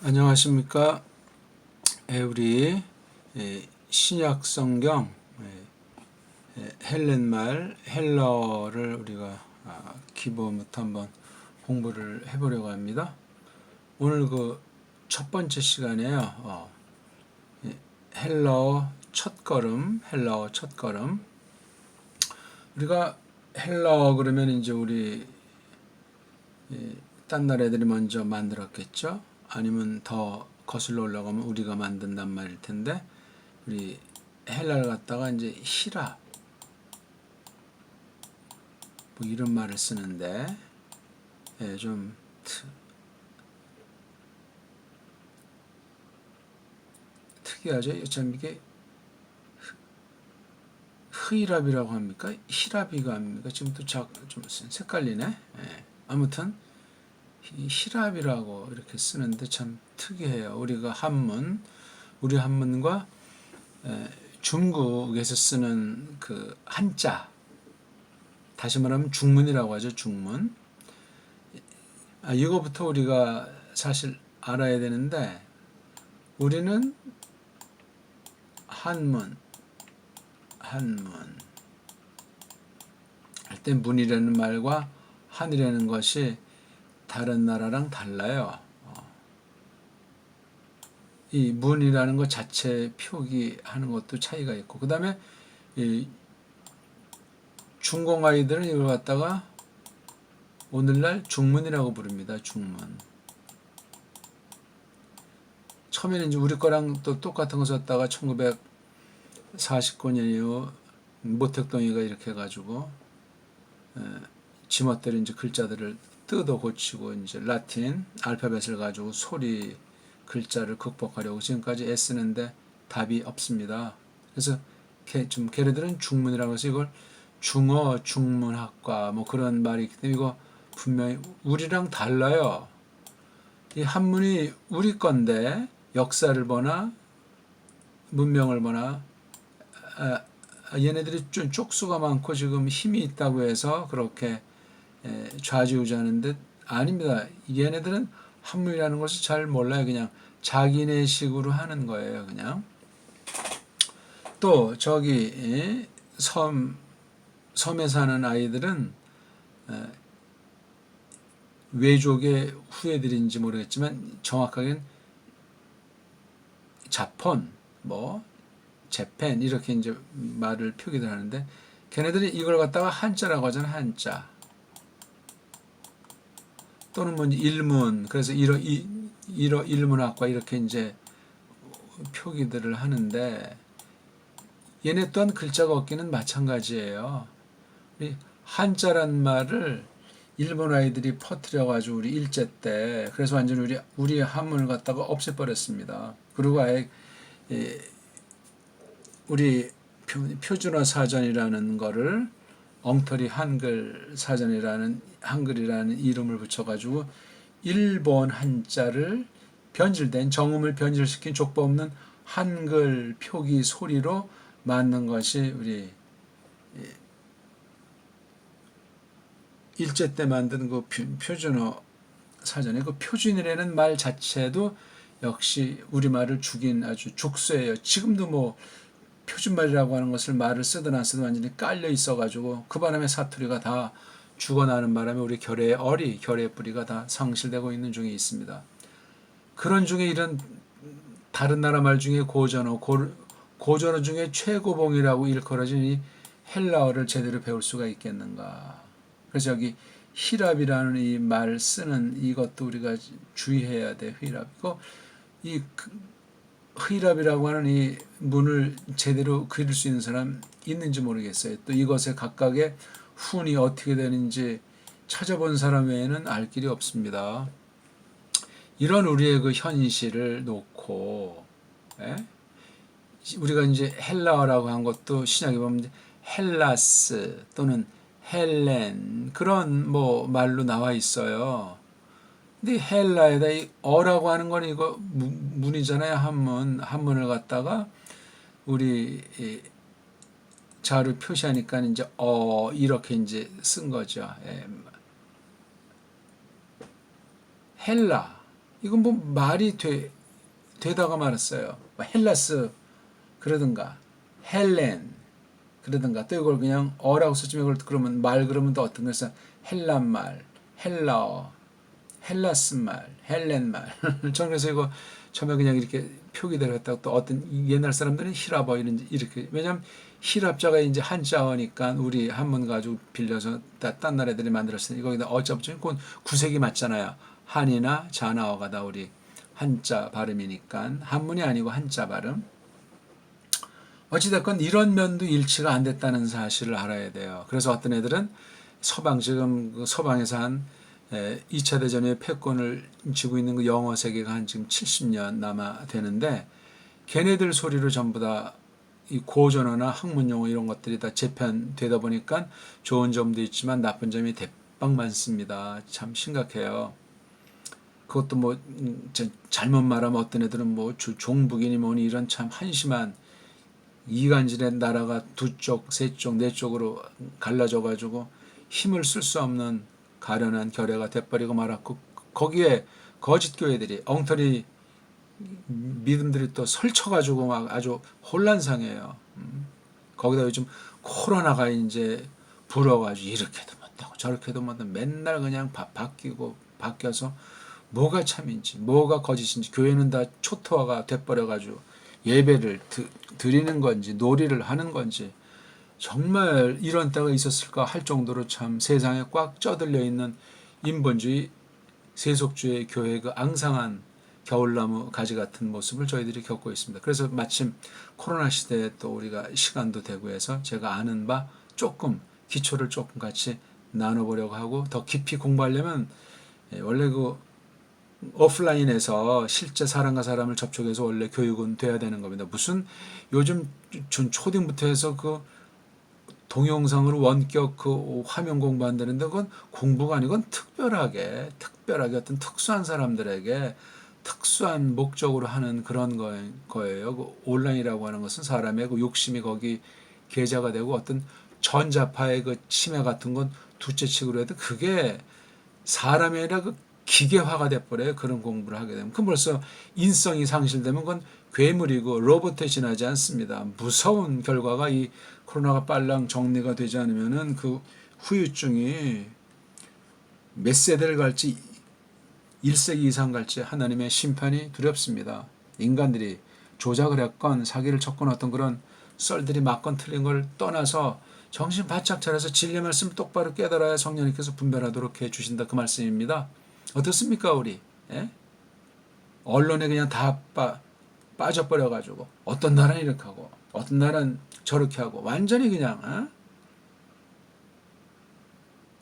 안녕하십니까. 우리 신약 성경 헬렌말 헬러를 우리가 기본부터 한번 공부를 해보려고 합니다. 오늘 그 첫 번째 시간에요. 헬러 첫걸음, 헬러 첫걸음. 우리가 헬러 그러면 이제 우리 딴 나라 애들이 먼저 만들었겠죠. 아니면 더 거슬러 올라가면 우리가 만든단 말일 텐데, 우리 헬라를 갖다가 이제 히랍 뭐 이런 말을 쓰는데, 좀 특이하죠. 참 이게 흐이랍이라고 합니까? 히랍이가 합니까? 지금 또 좀 색깔리네. 아무튼 히랍이라고 이렇게 쓰는데 참 특이해요. 우리 한문과 중국에서 쓰는 그 한자, 다시 말하면 중문이라고 하죠. 중문. 이거부터 우리가 사실 알아야 되는데, 우리는 한문 할 때 문이라는 말과 한이라는 것이 다른 나라랑 달라요. 이 문이라는 것 자체 표기하는 것도 차이가 있고, 그 다음에 이 중공 아이들은 이걸 갖다가 오늘날 중문이라고 부릅니다. 중문. 처음에는 이제 우리 거랑 또 똑같은 거 썼다가 1949년 이후 모택동이가 이렇게 해가지고 지멋대로 이제 글자들을 뜯어 고치고 이제 라틴 알파벳을 가지고 소리 글자를 극복하려고 지금까지 애쓰는데 답이 없습니다. 그래서 좀 걔네들은 중문이라고 해서 이걸 중어 중문학과 뭐 그런 말이 있기 때문에 이거 분명히 우리랑 달라요. 이 한문이 우리 건데 역사를 보나 문명을 보나 얘네들이 좀 쪽수가 많고 지금 힘이 있다고 해서 그렇게 좌지우지하는데 아닙니다. 얘네들은 한문이라는 것을 잘 몰라요. 그냥 자기네 식으로 하는 거예요. 그냥. 또 저기 섬에 사는 아이들은 외족의 후예들인지 모르겠지만 정확하게는 자폰, 뭐 재팬 이렇게 이제 말을 표기를 하는데, 걔네들이 이걸 갖다가 한자라고 하잖아. 한자. 또는 뭐 일문, 그래서 일문학과 이렇게 이제 표기들을 하는데, 얘네 또한 글자가 없기는 마찬가지예요. 한자란 말을 일본 아이들이 퍼뜨려가지고 우리 일제 때, 그래서 완전 우리 한문을 갖다가 없애버렸습니다. 그리고 아예 우리 표준어 사전이라는 거를 엉터리 한글이라는 이름을 붙여가지고 일본 한자를 변질된 정음을 변질시킨 족보 없는 한글 표기 소리로 만든 것이 우리 일제 때 만든 그 표준어 사전에 그 표준이라는 말 자체도 역시 우리말을 죽인 아주 족쇄예요. 지금도 뭐 표준말이라고 하는 것을 말을 쓰든 안 쓰든 완전히 깔려 있어가지고 그 바람에 사투리가 다 죽어나는 바람에 우리 결의 뿌리가 다 상실되고 있는 중에 있습니다. 그런 중에 이런 다른 나라 말 중에 고전어 중에 최고봉이라고 일컬어진 이 헬라어를 제대로 배울 수가 있겠는가. 그래서 여기 히랍이라는 이 말 쓰는 이것도 우리가 주의해야 돼. 히랍이고 이 히랍이라고 하는 이 문을 제대로 그릴 수 있는 사람 있는지 모르겠어요. 또 이것의 각각의 훈이 어떻게 되는지 찾아본 사람 외에는 알 길이 없습니다. 이런 우리의 그 현실을 놓고 우리가 이제 헬라어라고 한 것도 신약에 보면 헬라스 또는 헬렌 그런 뭐 말로 나와 있어요. 근데 헬라에다 이 어라고 하는 건 이거 문이잖아요. 한문을 갖다가 우리 자료 표시하니까 이제 이렇게 이제 쓴 거죠. 헬라 이건 뭐 말이 되다가 말았어요. 뭐 헬라스 그러든가 헬렌 그러든가 또 이걸 그냥 어라고 쓰지만 이걸 그러면 말 그러면 또 어떤 거서 헬란 말, 헬라어, 헬라스 말, 헬렌 말. 저는 그래서 이거 처음에 그냥 이렇게 표기대로 했다가 또 어떤 옛날 사람들은 히랍어 이렇게 왜냐면 히랍자가 이제 한자어니까 우리 한문 가지고 빌려서 딴 나라들이 만들었으니 거기다 어차피 그건 구색이 맞잖아요. 한이나 자나어가 다 우리 한자 발음이니까 한문이 아니고 한자 발음. 어찌됐건 이런 면도 일치가 안 됐다는 사실을 알아야 돼요. 그래서 어떤 애들은 지금 그 서방에서 한 2차 대전의 패권을 쥐고 있는 그 영어 세계가 한 지금 70년 남아 되는데 걔네들 소리로 전부 다 이 고전어나 학문 용어 이런 것들이 다 재편되다 보니까 좋은 점도 있지만 나쁜 점이 대빵 많습니다. 참 심각해요. 그것도 뭐 잘못 말하면 어떤 애들은 뭐 종북이니 뭐니 이런 참 한심한 이간질의 나라가 두 쪽, 세 쪽, 네 쪽으로 갈라져 가지고 힘을 쓸 수 없는 가련한 결례가 돼버리고 말았고 거기에 거짓 교회들이 엉터리 믿음들이 또 설쳐가지고 막 아주 혼란상해요. 거기다 요즘 코로나가 이제 불어가지고 이렇게도 못하고 저렇게도 못하고 맨날 그냥 바뀌어서 뭐가 참인지 뭐가 거짓인지 교회는 다 초토화가 돼버려가지고 예배를 드리는 건지 놀이를 하는 건지 정말 이런 때가 있었을까 할 정도로 참 세상에 꽉 쪄들려 있는 인본주의 세속주의 교회의 그 앙상한 겨울나무 가지 같은 모습을 저희들이 겪고 있습니다. 그래서 마침 코로나 시대에 또 우리가 시간도 되고 해서 제가 아는 바 조금 기초를 조금 같이 나눠보려고 하고 더 깊이 공부하려면 원래 그 오프라인에서 실제 사람과 사람을 접촉해서 원래 교육은 돼야 되는 겁니다. 무슨 요즘 초딩부터 해서 그 동영상으로 원격 그 화면 공부한다는데 그건 공부가 아니고 특별하게 어떤 특수한 사람들에게 특수한 목적으로 하는 그런 거예요. 그 온라인이라고 하는 것은 사람의 그 욕심이 거기 계좌가 되고 어떤 전자파의 그 침해 같은 건 둘째치기로 해도 그게 사람이 아니라 그 기계화가 돼버려요. 그런 공부를 하게 되면. 그럼 벌써 인성이 상실되면 그건 괴물이고 로봇에 지나지 않습니다. 무서운 결과가 이 코로나가 빨랑 정리가 되지 않으면은 그 후유증이 몇 세대를 갈지 1세기 이상 갈지 하나님의 심판이 두렵습니다. 인간들이 조작을 했건 사기를 쳤건 어떤 그런 썰들이 맞건 틀린 걸 떠나서 정신 바짝 차려서 진리 말씀을 똑바로 깨달아야 성령님께서 분별하도록 해주신다 그 말씀입니다. 어떻습니까 우리? 예? 언론에 그냥 다 빠져버려가지고 어떤 나라는 이렇게 하고 어떤 나라는 저렇게 하고 완전히 그냥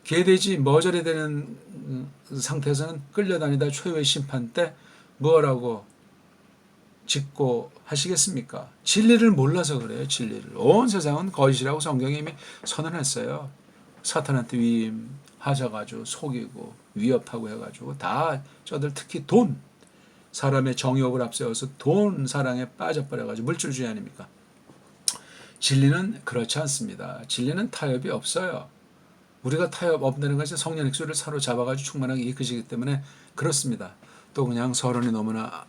개돼지 머저리 되는 상태에서는 끌려다니다 최후의 심판 때 뭐라고 짓고 하시겠습니까? 진리를 몰라서 그래요. 진리를. 온 세상은 거짓이라고 성경이 이미 선언했어요. 사탄한테 위임하셔가지고 속이고 위협하고 해가지고 다 저들 특히 돈 사람의 정욕을 앞세워서 돈 사랑에 빠져버려가지고 물질주의 아닙니까? 진리는 그렇지 않습니다. 진리는 타협이 없어요. 우리가 타협 없다는 것이 성령 육수를 사로잡아가지고 충만하게 이끄시기 때문에 그렇습니다. 또 그냥 서론이 너무나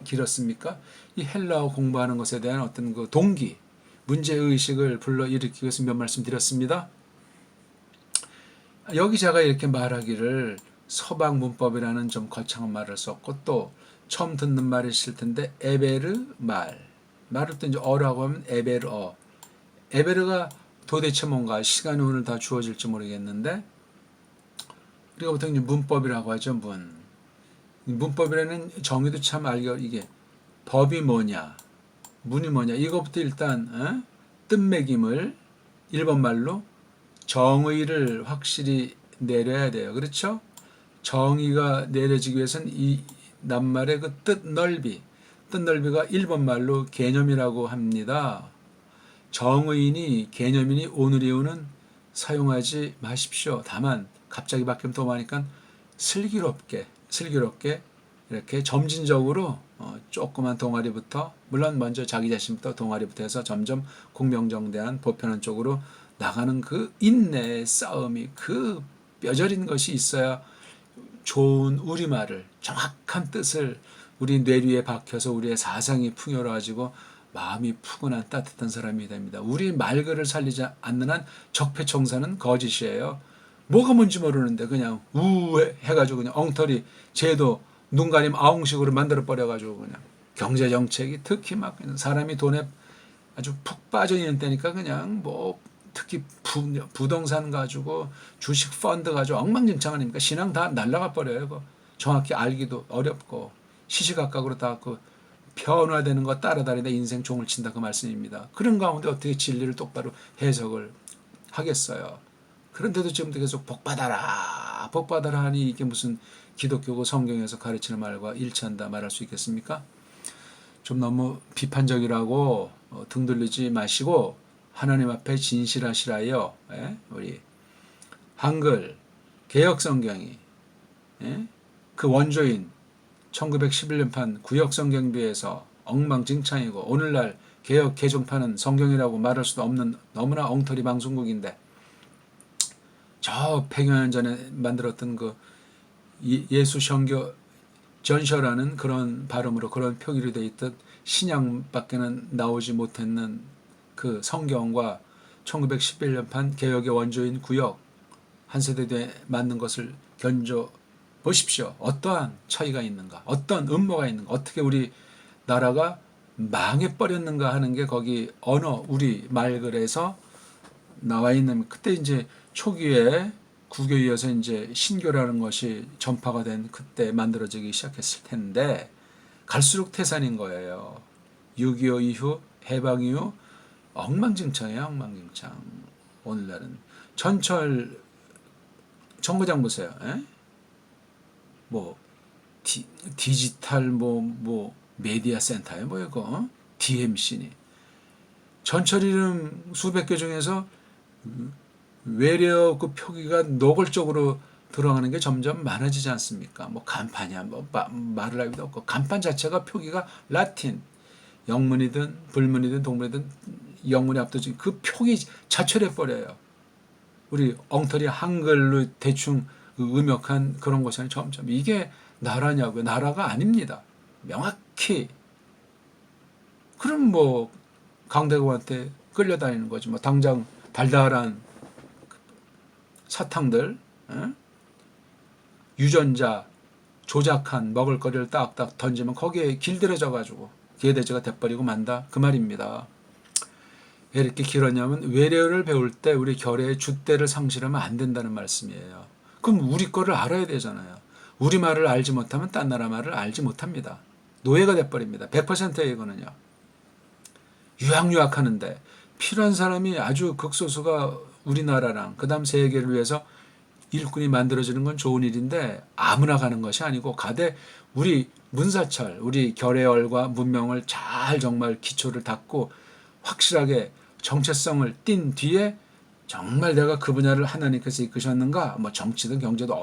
길었습니까? 이 헬라어 공부하는 것에 대한 어떤 그 동기, 문제의식을 불러일으키기 위해서 몇 말씀 드렸습니다. 여기 제가 이렇게 말하기를 서방 문법이라는 좀 거창한 말을 썼고 또 처음 듣는 말이 있을 텐데 에베르 말을 또 이제 어라고 하면 에베르어. 에베르가 도대체 뭔가 시간이 오늘 다 주어질지 모르겠는데 우리가 보통 이제 문법이라고 하죠. 문법이라는 정의도 참 알기가 이게 법이 뭐냐 문이 뭐냐 이것부터 일단 뜻매김을 일본 말로 정의를 확실히 내려야 돼요. 그렇죠? 정의가 내려지기 위해서는 이 낱말의 그 뜻넓이가 일본 말로 개념이라고 합니다. 정의인이 개념이니 오늘이오는 사용하지 마십시오. 다만 갑자기 바뀌면 또 많으니까 슬기롭게 이렇게 점진적으로 조그만 동아리부터 물론 먼저 자기 자신부터 동아리부터 해서 점점 공명정대한 보편화 쪽으로 나가는 그 인내의 싸움이 그 뼈저린 것이 있어야 좋은 우리말을, 정확한 뜻을 우리 뇌리에 박혀서 우리의 사상이 풍요로워지고 마음이 푸근한 따뜻한 사람이 됩니다. 우리 말글을 살리지 않는 한 적폐청산은 거짓이에요. 뭐가 뭔지 모르는데 그냥 해가지고 그냥 엉터리 제도 눈 가림 아웅식으로 만들어 버려가지고 그냥 경제정책이 특히 막 사람이 돈에 아주 푹 빠져 있는 때니까 그냥 뭐 특히 부동산 가지고 주식 펀드 가지고 엉망진창하니까 신앙 다 날라가 버려요. 그거 정확히 알기도 어렵고 시시각각으로 다 그 변화되는 거 따라다니다 인생 종을 친다 그 말씀입니다. 그런 가운데 어떻게 진리를 똑바로 해석을 하겠어요. 그런데도 지금도 계속 복받아라 복받아라 하니 이게 무슨 기독교고 성경에서 가르치는 말과 일치한다 말할 수 있겠습니까? 좀 너무 비판적이라고 등 돌리지 마시고 하나님 앞에 진실하시라요. 우리 한글 개혁성경이 그 원조인 1911년판 구역성경에 비해서 엉망진창이고 오늘날 개혁 개정판은 성경이라고 말할 수도 없는 너무나 엉터리 방송국인데 저 100여 년 전에 만들었던 그 예수성교 전셔라는 그런 발음으로 그런 표기로 되어 있듯 신약밖에는 나오지 못했는 그 성경과 1911년판 개혁의 원조인 구역 한 세대에 맞는 것을 견줘 보십시오. 어떠한 차이가 있는가, 어떤 음모가 있는가, 어떻게 우리 나라가 망해버렸는가 하는 게 거기 언어 우리 말글에서 나와 있는. 그때 이제 초기에 구교이어서 이제 신교라는 것이 전파가 된 그때 만들어지기 시작했을 텐데 갈수록 태산인 거예요. 6.25 이후 해방 이후 엉망진창이에요. 엉망진창. 오늘날은 전철 정거장 보세요. 뭐 디지털 뭐 메디아 센터에 뭐 이거 DMC니 전철 이름 수백 개 중에서 외려 그 표기가 노골적으로 들어가는 게 점점 많아지지 않습니까? 뭐 간판이야 뭐 말을 하기도 없고 간판 자체가 표기가 라틴 영문이든 불문이든 동문이든 영문이 압도적인 그 표기 자체를 버려요. 우리 엉터리 한글로 대충 음역한 그런 것이 아니라 점점 이게 나라냐고요? 나라가 아닙니다. 명확히. 그럼 뭐 강대국한테 끌려다니는 거지. 뭐 당장 달달한 사탕들, 유전자 조작한 먹을거리를 딱딱 던지면 거기에 길들여져 가지고 기회대제가 돼버리고 만다 그 말입니다. 왜 이렇게 길었냐면 외래어를 배울 때 우리 결의의 줏대를 상실하면 안 된다는 말씀이에요. 그럼 우리 거를 알아야 되잖아요. 우리 말을 알지 못하면 딴 나라 말을 알지 못합니다. 노예가 돼버립니다. 100%예요 이거는요. 유학유학 하는데 필요한 사람이 아주 극소수가 우리나라랑 그 다음 세계를 위해서 일꾼이 만들어지는 건 좋은 일인데 아무나 가는 것이 아니고 가되 우리 문사철, 우리 결의열과 문명을 잘 정말 기초를 닦고 확실하게 정체성을 띈 뒤에 정말 내가 그 분야를 하나님께서 이끄셨는가 뭐 정치든 경제든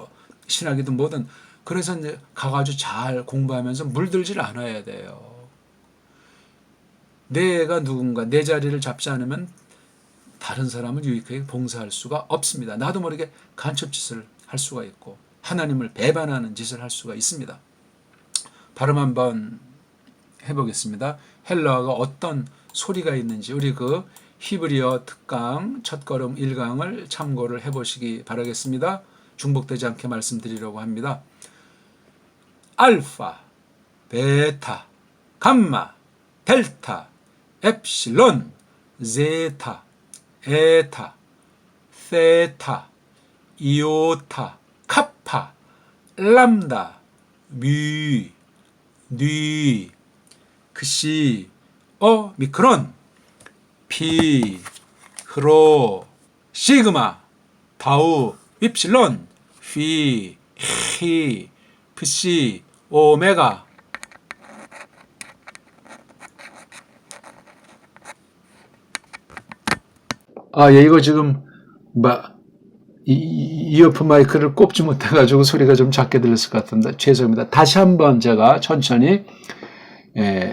신학이든 뭐든 그래서 이제 가가지고 잘 공부하면서 물들질 않아야 돼요. 내가 누군가 내 자리를 잡지 않으면 다른 사람을 유익하게 봉사할 수가 없습니다. 나도 모르게 간첩짓을 할 수가 있고 하나님을 배반하는 짓을 할 수가 있습니다. 발음 한번 해보겠습니다. 헬라어가 어떤 소리가 있는지 우리 그 히브리어 특강 첫걸음 1강을 참고를 해보시기 바라겠습니다. 중복되지 않게 말씀드리려고 합니다. 알파, 베타, 감마, 델타, 엡실론, 제타, 에타, 세타, 이오타, 카파, 람다, 뮤, 뉘, 크시, 미크론, 피, 흐로, 시그마, 타우, 윕실론, 휘, 히, 프시, 오메가. 예, 이거 지금 이어폰 마이크를 꼽지 못해가지고 소리가 좀 작게 들렸을 것 같은데 죄송합니다. 다시 한번 제가 천천히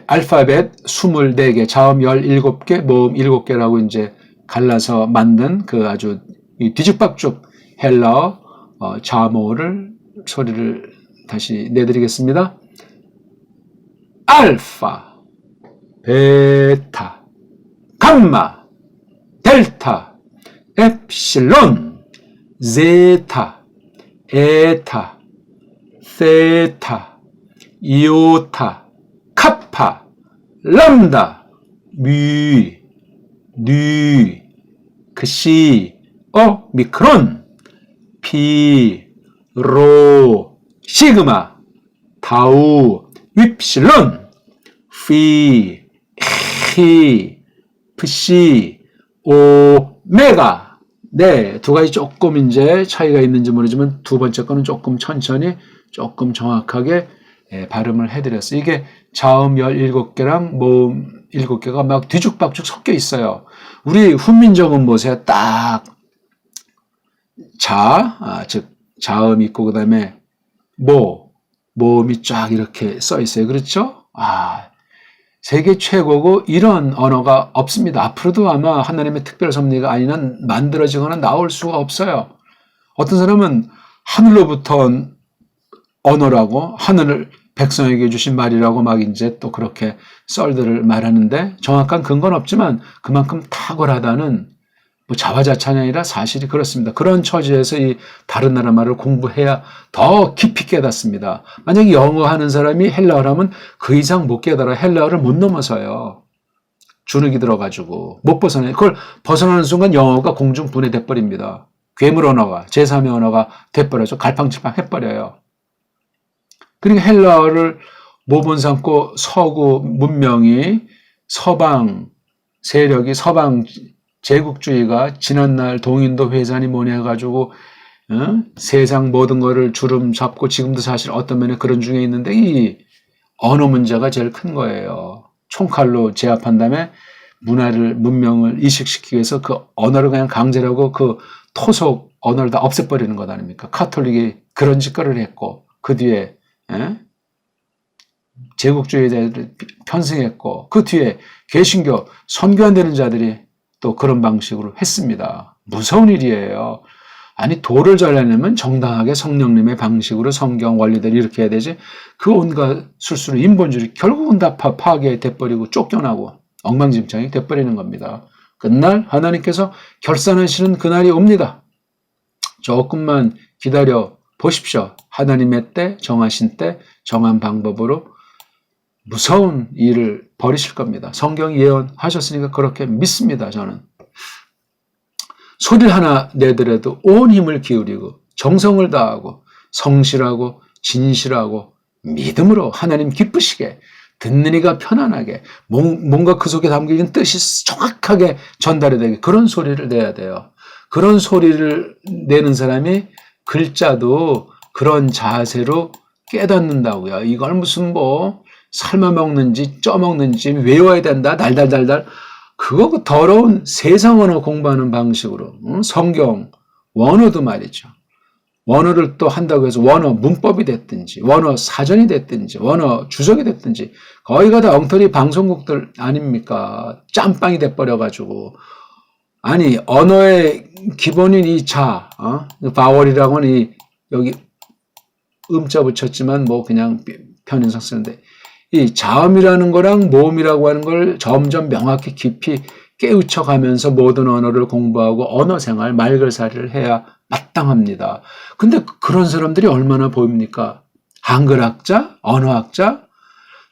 알파벳 24개, 자음 17개, 모음 7개라고 이제 갈라서 만든 그 아주 뒤죽박죽 헬라어 자모를 소리를 다시 내드리겠습니다. 알파, 베타, 감마, 델타, 엡실론, 제타, 에타, 세타, 이오타, 카파, 람다, 뮤, 뉴, 크시, 미크론, 피, 로, 시그마, 타우, 윕실론, 피, 히, 프시, 오메가. 네, 두 가지 조금 이제 차이가 있는지 모르지만 두 번째 거는 조금 천천히 조금 정확하게 발음을 해드렸어요. 이게 자음 17개랑 모음 7개가 막 뒤죽박죽 섞여 있어요. 우리 훈민정음 보세요. 딱 즉 자음 있고 그 다음에 모음이 쫙 이렇게 써 있어요. 그렇죠? 세계 최고고 이런 언어가 없습니다. 앞으로도 아마 하나님의 특별 섭리가 아니면 만들어지거나 나올 수가 없어요. 어떤 사람은 하늘로부터 온 언어라고 하늘을 백성에게 주신 말이라고 막 이제 또 그렇게 썰들을 말하는데 정확한 근거는 없지만 그만큼 탁월하다는 자화자찬이 아니라 사실이 그렇습니다. 그런 처지에서 이 다른 나라 말을 공부해야 더 깊이 깨닫습니다. 만약에 영어 하는 사람이 헬라어를 하면 그 이상 못 깨달아. 헬라어를 못 넘어서요. 주눅이 들어가지고 못 벗어나요. 그걸 벗어나는 순간 영어가 공중분해 돼버립니다. 괴물 언어가 제3의 언어가 돼버려서 갈팡질팡 해버려요. 그러니까 헬라어를 모본 삼고 서구 문명이 서방 세력이 서방 제국주의가 지난날 동인도 회산이 뭐냐 해가지고 세상 모든 거를 주름 잡고 지금도 사실 어떤 면에 그런 중에 있는데 이 언어 문제가 제일 큰 거예요. 총칼로 제압한 다음에 문명을 이식시키기 위해서 그 언어를 그냥 강제하고 그 토속 언어를 다 없애버리는 것 아닙니까? 카톨릭이 그런 짓거리를 했고 그 뒤에 제국주의자들이 편승했고 그 뒤에 개신교 선교 안 되는 자들이 또 그런 방식으로 했습니다. 무서운 일이에요. 아니 도를 잘라내면 정당하게 성령님의 방식으로 성경 원리대로 이렇게 해야 되지 그 온갖 술수로 인본주의 결국은 다 파괴돼버리고 쫓겨나고 엉망진창이 돼버리는 겁니다. 그날 하나님께서 결산하시는 그날이 옵니다. 조금만 기다려 보십시오. 하나님의 때 정하신 때 정한 방법으로 무서운 일을 벌이실 겁니다. 성경이 예언하셨으니까 그렇게 믿습니다. 저는. 소리를 하나 내더라도 온 힘을 기울이고 정성을 다하고 성실하고 진실하고 믿음으로 하나님 기쁘시게 듣는 이가 편안하게 뭔가 그 속에 담겨있는 뜻이 정확하게 전달이 되게 그런 소리를 내야 돼요. 그런 소리를 내는 사람이 글자도 그런 자세로 깨닫는다고요. 이걸 무슨 삶아 먹는지 쪄먹는지 외워야 된다 달달달달 그거 그 더러운 세상 언어 공부하는 방식으로 성경 원어도 말이죠. 원어를 또 한다고 해서 원어 문법이 됐든지 원어 사전이 됐든지 원어 주석이 됐든지 거기가 다 엉터리 방송국들 아닙니까? 짬빵이 돼버려가지고 아니 언어의 기본인 이 바월이라고는 여기 음자 붙였지만 그냥 편인상 쓰는데 이 자음이라는 거랑 모음이라고 하는 걸 점점 명확히 깊이 깨우쳐가면서 모든 언어를 공부하고 언어 생활, 말글살이를 해야 마땅합니다. 근데 그런 사람들이 얼마나 보입니까? 한글학자, 언어학자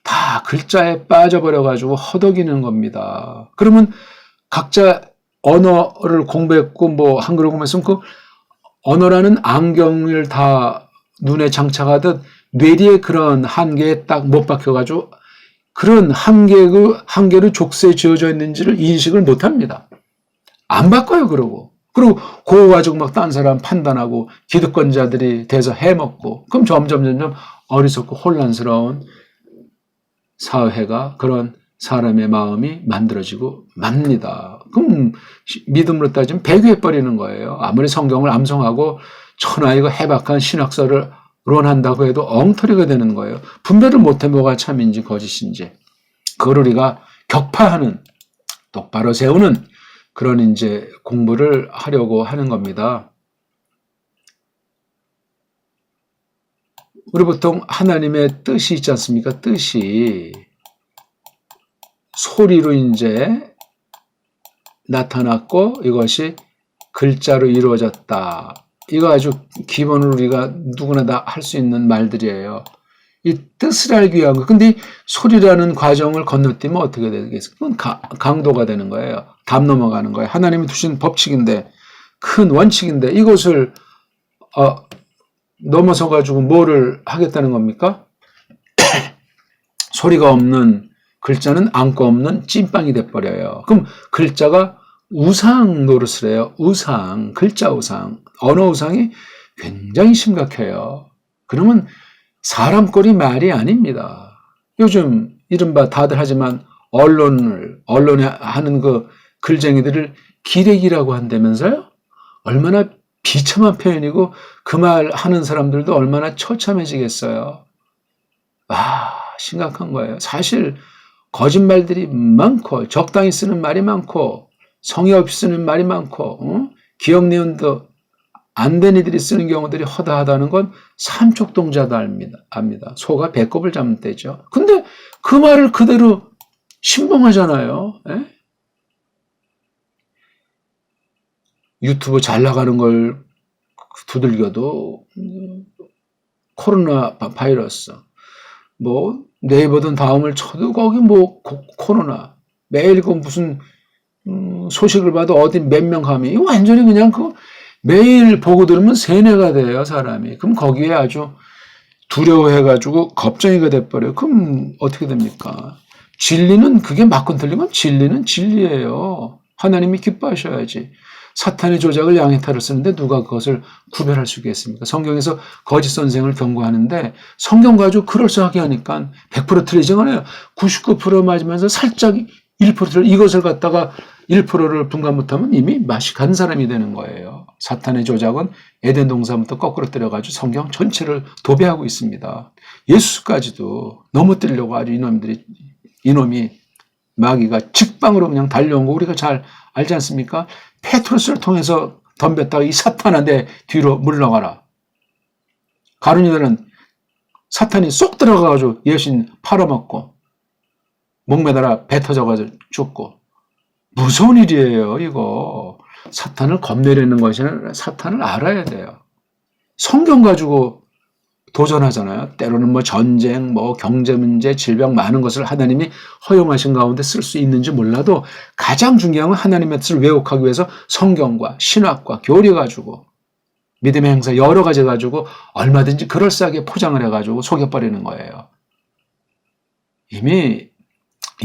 다 글자에 빠져버려가지고 허덕이는 겁니다. 그러면 각자 언어를 공부했고 한글을 공부했으면 그 언어라는 안경을 다 눈에 장착하듯 뇌리에 그런 한계에 딱 못 박혀가지고 그런 한계로 족쇄에 지어져 있는지를 인식을 못합니다. 안 바꿔요. 그러고 그거 가지고 막 딴 사람 판단하고 기득권자들이 돼서 해먹고 그럼 점점 어리석고 혼란스러운 사회가 그런 사람의 마음이 만들어지고 맙니다. 그럼 믿음으로 따지면 배교해버리는 거예요. 아무리 성경을 암송하고 천하이고 해박한 신학설을 론한다고 해도 엉터리가 되는 거예요. 분별을 못해 뭐가 참인지 거짓인지. 그걸 우리가 격파하는, 똑바로 세우는 그런 이제 공부를 하려고 하는 겁니다. 우리 보통 하나님의 뜻이 있지 않습니까? 뜻이 소리로 이제 나타났고 이것이 글자로 이루어졌다. 이거 아주 기본으로 우리가 누구나 다 할 수 있는 말들이에요. 이 뜻을 알기 위한 거. 근데 이 소리라는 과정을 건너뛰면 어떻게 되겠어요? 그건 강도가 되는 거예요. 담 넘어가는 거예요. 하나님이 두신 법칙인데, 큰 원칙인데, 이것을, 넘어서가지고 뭐를 하겠다는 겁니까? 소리가 없는 글자는 안고 없는 찐빵이 돼버려요. 그럼 글자가 우상 노릇을 해요. 우상, 글자 우상, 언어 우상이 굉장히 심각해요. 그러면 사람 꼴이 말이 아닙니다. 요즘 이른바 다들 하지만 언론에 하는 그 글쟁이들을 기레기라고 한다면서요? 얼마나 비참한 표현이고 그 말 하는 사람들도 얼마나 처참해지겠어요. 심각한 거예요. 사실 거짓말들이 많고 적당히 쓰는 말이 많고 성의 없이 쓰는 말이 많고 기억 니은도 안 된 이들이 쓰는 경우들이 허다하다는 건 삼척동자도 압니다. 소가 배꼽을 잡는 때죠. 근데 그 말을 그대로 신봉하잖아요. 에? 유튜브 잘 나가는 걸 두들겨도 코로나 바이러스, 뭐 네이버든 다음을 쳐도 거기 뭐 코로나, 매일 그 무슨 소식을 봐도 어디 몇 명 감이 완전히 그냥 그 매일 보고 들으면 세뇌가 돼요, 사람이. 그럼 거기에 아주 두려워해가지고 겁쟁이가 돼버려요. 그럼 어떻게 됩니까? 진리는 그게 맞건 틀리건 진리는 진리예요. 하나님이 기뻐하셔야지. 사탄의 조작을 양해탈을 쓰는데 누가 그것을 구별할 수 있겠습니까? 성경에서 거짓 선생을 경고하는데 성경 가지고 그럴싸하게 하니까 100% 틀리지 않아요. 99% 맞으면서 살짝 1%를 이것을 갖다가 1%를 분간 못하면 이미 맛이 간 사람이 되는 거예요. 사탄의 조작은 에덴 동산부터 거꾸로 때려가지고 성경 전체를 도배하고 있습니다. 예수까지도 넘어뜨리려고 아주 이놈이 마귀가 직방으로 그냥 달려온 거 우리가 잘 알지 않습니까? 페트로스를 통해서 덤볐다가 이 사탄아 내 뒤로 물러가라. 가룟유다는 사탄이 쏙 들어가가지고 예수님 팔아먹고 목매달아 배 터져가지고 죽고 무서운 일이에요, 이거. 사탄을 겁내려는 것이 아니라 사탄을 알아야 돼요. 성경 가지고 도전하잖아요. 때로는 뭐 전쟁, 뭐 경제 문제, 질병 많은 것을 하나님이 허용하신 가운데 쓸 수 있는지 몰라도 가장 중요한 건 하나님의 뜻을 왜곡하기 위해서 성경과 신학과 교리 가지고 믿음의 행사 여러 가지 가지고 얼마든지 그럴싸하게 포장을 해가지고 속여버리는 거예요. 이미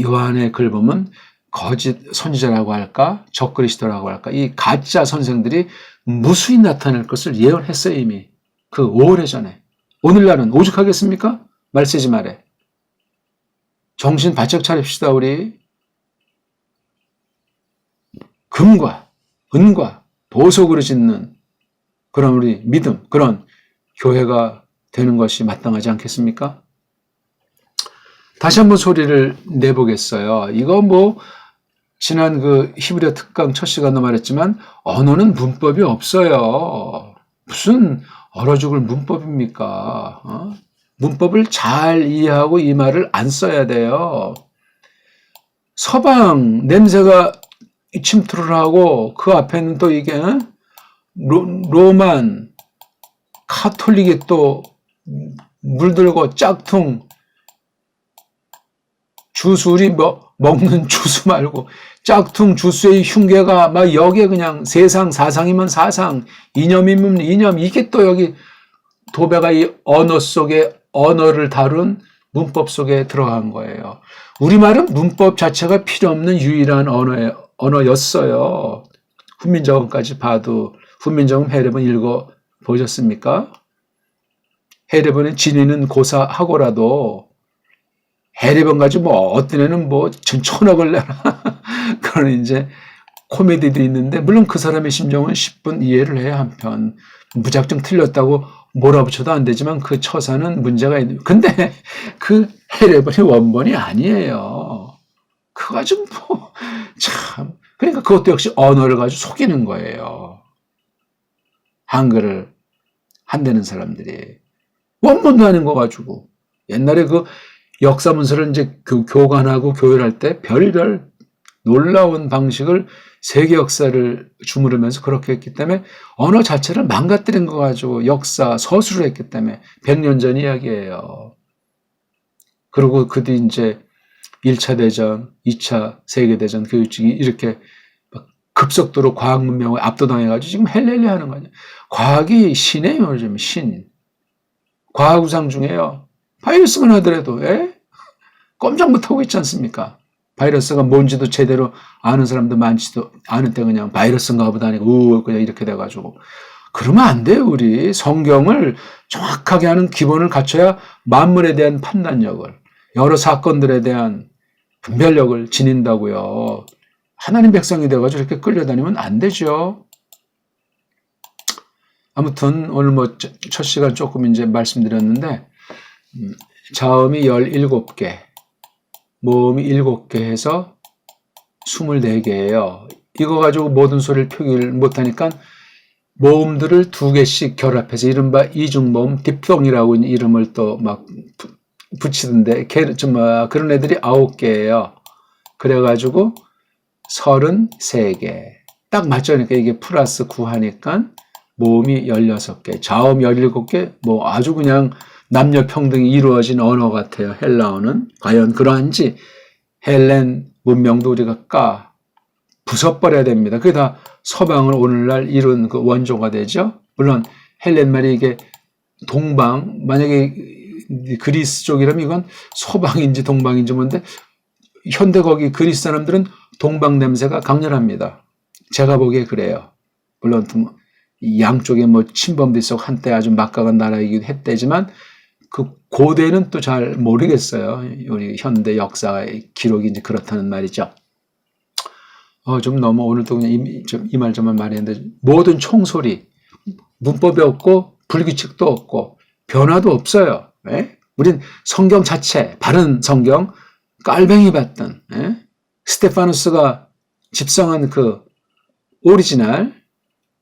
요한의 글 보면 거짓 선지자라고 할까, 적그리스도라고 할까, 이 가짜 선생들이 무수히 나타날 것을 예언했어요, 이미. 그 오래전에. 오늘날은 오죽하겠습니까? 말세지 말에. 정신 바짝 차립시다, 우리. 금과 은과 보석으로 짓는 그런 우리 믿음, 그런 교회가 되는 것이 마땅하지 않겠습니까? 다시 한번 소리를 내보겠어요. 이거 뭐 지난 그 히브리어 특강 첫 시간도 말했지만 언어는 문법이 없어요. 무슨 얼어 죽을 문법입니까? 문법을 잘 이해하고 이 말을 안 써야 돼요. 서방 냄새가 침투를 하고 그 앞에는 또 이게 로만 카톨릭이 또 물들고 짝퉁 주스 우리 뭐 먹는 주스 말고 짝퉁 주스의 흉계가 막 여기에 그냥 세상 사상이면 사상 이념이면 이념 이게 또 여기 도배가 이 언어 속에 언어를 다룬 문법 속에 들어간 거예요. 우리말은 문법 자체가 필요 없는 유일한 언어였어요. 훈민정음까지 봐도 훈민정음 해례본 읽어 보셨습니까? 해례본의 진위는 고사하고라도 해례본 가지고 뭐 어떤 애는 뭐 천억을 내라 그런 이제 코미디도 있는데 물론 그 사람의 심정은 10분 이해를 해야 한편 무작정 틀렸다고 몰아붙여도 안 되지만 그 처사는 문제가 있는. 근데 그 해례본이 원본이 아니에요. 그거 가지고 뭐 참 그러니까 그것도 역시 언어를 가지고 속이는 거예요. 한글을 한다는 사람들이. 원본도 아닌 거 가지고. 옛날에 그 역사 문서를 이제 교관하고 교열할 때 별별 놀라운 방식을 세계 역사를 주무르면서 그렇게 했기 때문에 언어 자체를 망가뜨린 거 가지고 역사 서술을 했기 때문에 100년 전 이야기예요. 그리고 그 뒤 이제 1차 대전, 2차 세계대전 교육직이 이렇게 막 급속도로 과학 문명을 압도당해가지고 지금 헬렐레 하는 거냐. 과학이 신이에요, 요즘 신. 과학 우상 중에요. 바이러스만 하더라도, 꼼짝 못하고 있지 않습니까? 바이러스가 뭔지도 제대로 아는 사람도 많지도 않은데 그냥 바이러스인가 보다 아니고, 그냥 이렇게 돼가지고. 그러면 안 돼요, 우리. 성경을 정확하게 하는 기본을 갖춰야 만물에 대한 판단력을, 여러 사건들에 대한 분별력을 지닌다고요. 하나님 백성이 되어가지고 이렇게 끌려다니면 안 되죠. 아무튼 오늘 뭐 첫 시간 조금 이제 말씀드렸는데, 자음이 17개, 모음이 7개 해서 24개예요. 이거 가지고 모든 소리를 표기를 못하니까 모음들을 2개씩 결합해서 이른바 이중모음 딥송이라고 이름을 또 막 붙이던데, 그런 애들이 9개예요. 그래가지고 33개. 딱 맞죠? 그러니까 이게 플러스 9 하니까 모음이 16개, 자음 17개, 뭐 아주 그냥 남녀 평등이 이루어진 언어 같아요. 헬라어는. 과연 그러한지 헬렌 문명도 우리가 부숴버려야 됩니다. 그게 다 서방을 오늘날 이룬 그 원조가 되죠. 물론 헬렌 말이 이게 동방, 만약에 그리스 쪽이라면 이건 서방인지 동방인지 뭔데, 현대 거기 그리스 사람들은 동방 냄새가 강렬합니다. 제가 보기에 그래요. 물론 양쪽에 뭐 침범도 있었고 한때 아주 막강한 나라이기도 했대지만 그 고대는 또 잘 모르겠어요. 우리 현대 역사의 기록이 이제 그렇다는 말이죠. 좀 너무 오늘도 그냥 이 말 저말 말했는데, 모든 총소리, 문법이 없고 불규칙도 없고 변화도 없어요. 우린 성경 자체, 바른 성경, 깔뱅이 받던 스테파누스가 집성한 그 오리지널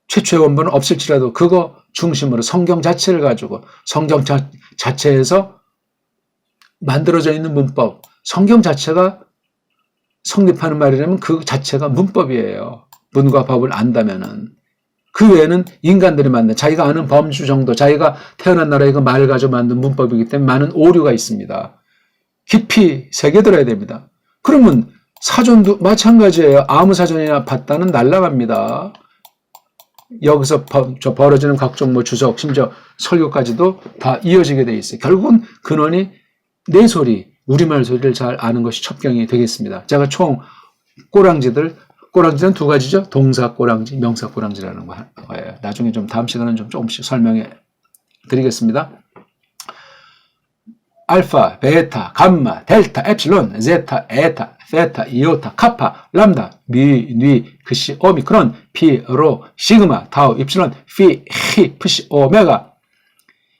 최초의 원본은 없을지라도 그거 중심으로 성경 자체를 가지고 성경 자체에서 만들어져 있는 문법, 성경 자체가 성립하는 말이라면 그 자체가 문법이에요. 문과 법을 안다면은. 그 외에는 인간들이 만든 자기가 아는 범주 정도, 자기가 태어난 나라의 그 말을 가지고 만든 문법이기 때문에 많은 오류가 있습니다. 깊이 새겨들어야 됩니다. 그러면 사전도 마찬가지예요. 아무 사전이나 봤다는 날라갑니다. 여기서 벌어지는 각종 뭐 주석, 심지어 설교까지도 다 이어지게 돼 있어요. 결국은 근원이 내 소리, 우리말 소리를 잘 아는 것이 첩경이 되겠습니다. 제가 총 꼬랑지는 2가지죠. 동사 꼬랑지, 명사 꼬랑지라는 거예요. 나중에 좀 다음 시간은 좀 조금씩 설명해 드리겠습니다. 알파, 베타, 감마, 델타, 엡실론, 제타, 에타, 세타, 이오타, 카파, 람다, 미, 뉘, 그시, 오미크론, 피, 로, 시그마, 타우, 입실론, 피, 히, 프시, 오메가,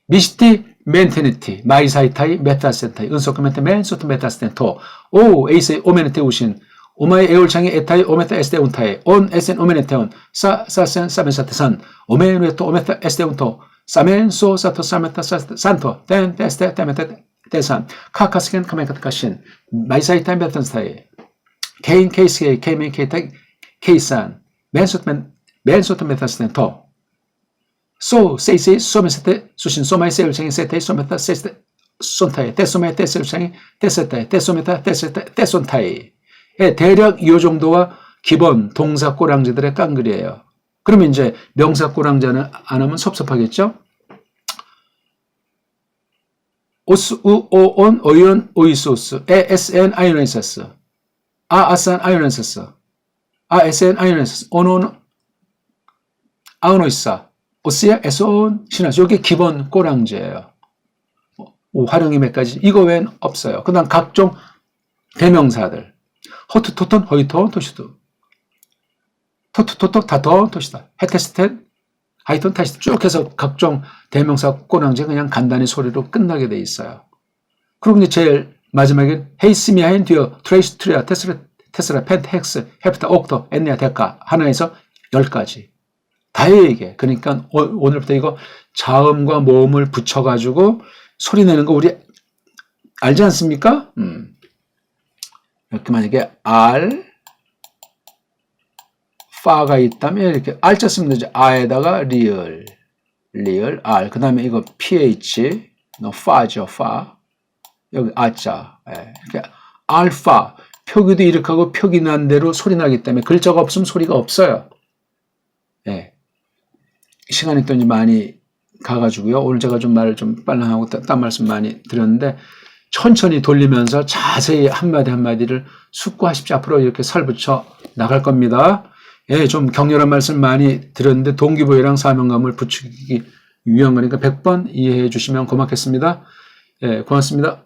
미시티, 멘테니티, 마이사이타이, 메타센타이, 은소크멘테, 맨소트, 메타스텐토, 오, 에이세, 오메네테 우신, 오마이 에올창이 에타이, 오메타, 에스테운타이, 온, 에센, 오메네테온, 사센, 사멘사테산, 오메누에토, 오메타, 에스테운토, 사멘, 소, 사토, 사메타, 산토, 텐, 테스테, 테메테, 대산, 카카스겐, 카메카트카신, 마이사이타이, 메탄스타이, 케인, 케이스케이, 케이멘, 케이타이, 케이산, 맨소트, 메타스텐토, 소, 세이세이, 소메세테, 수신, 소마이, 세울창이, 세테이, 소메타, 세스테, 손타이, 테소메, 테세울창이, 테세타이, 테소메타, 테세테, 테손타이. 대략 이 정도가 기본 동사 꼬랑지들의 깡그리예요. 그러면 이제 명사 꼬랑지는 안 하면 섭섭하겠죠? 오스, 우, 오, 온, 오이온, 오이소스, 에, 에스, 엔, 아이오네세스, 아, 아산, 아이오네세스, 아, 에스, 엔, 아이오네세스, 오노, 아우노이사, 오스야, 에소온, 시나스. 이게 기본 꼬랑지예요. 활용이 몇 가지. 이거 외엔 없어요. 그 다음 각종 대명사들. 호트, 토톤, 호이톤, 토시도. 토트, 토토, 타톤, 토시다. 헤테스텐, 하이톤, 타시다. 쭉 해서 각종 대명사 꼬랑지 그냥 간단히 소리로 끝나게 돼 있어요. 그리고 이제 제일 마지막에 헤이스미아인 듀어, 트레이스, 트리아, 테스라, 펜트, 헥스, 헤프타, 옥토, 엔니아, 데카. 하나에서 10가지. 다해요, 이게. 그러니까 오늘부터 이거 자음과 모음을 붙여가지고 소리 내는 거 우리 알지 않습니까? 이렇게 만약에 R, 파가 있다면 이렇게 R자 쓰면 되죠. 아에다가 리을, R. 그 다음에 이거 PH, 파죠, 파. 여기 아자. 예. 이렇게 알파. 표기도 이렇게 하고 표기 난 대로 소리 나기 때문에 글자가 없으면 소리가 없어요. 예. 시간이 또 이제 많이 가가지고요. 오늘 제가 좀 말을 좀 빨랑하고 딴 말씀 많이 드렸는데 천천히 돌리면서 자세히 한마디 한마디를 숙고하십시오. 앞으로 이렇게 살붙여 나갈 겁니다. 예, 좀 격렬한 말씀 많이 드렸는데 동기부여랑 사명감을 부추기기 위한 거니까 100번 이해해 주시면 고맙겠습니다. 예, 고맙습니다.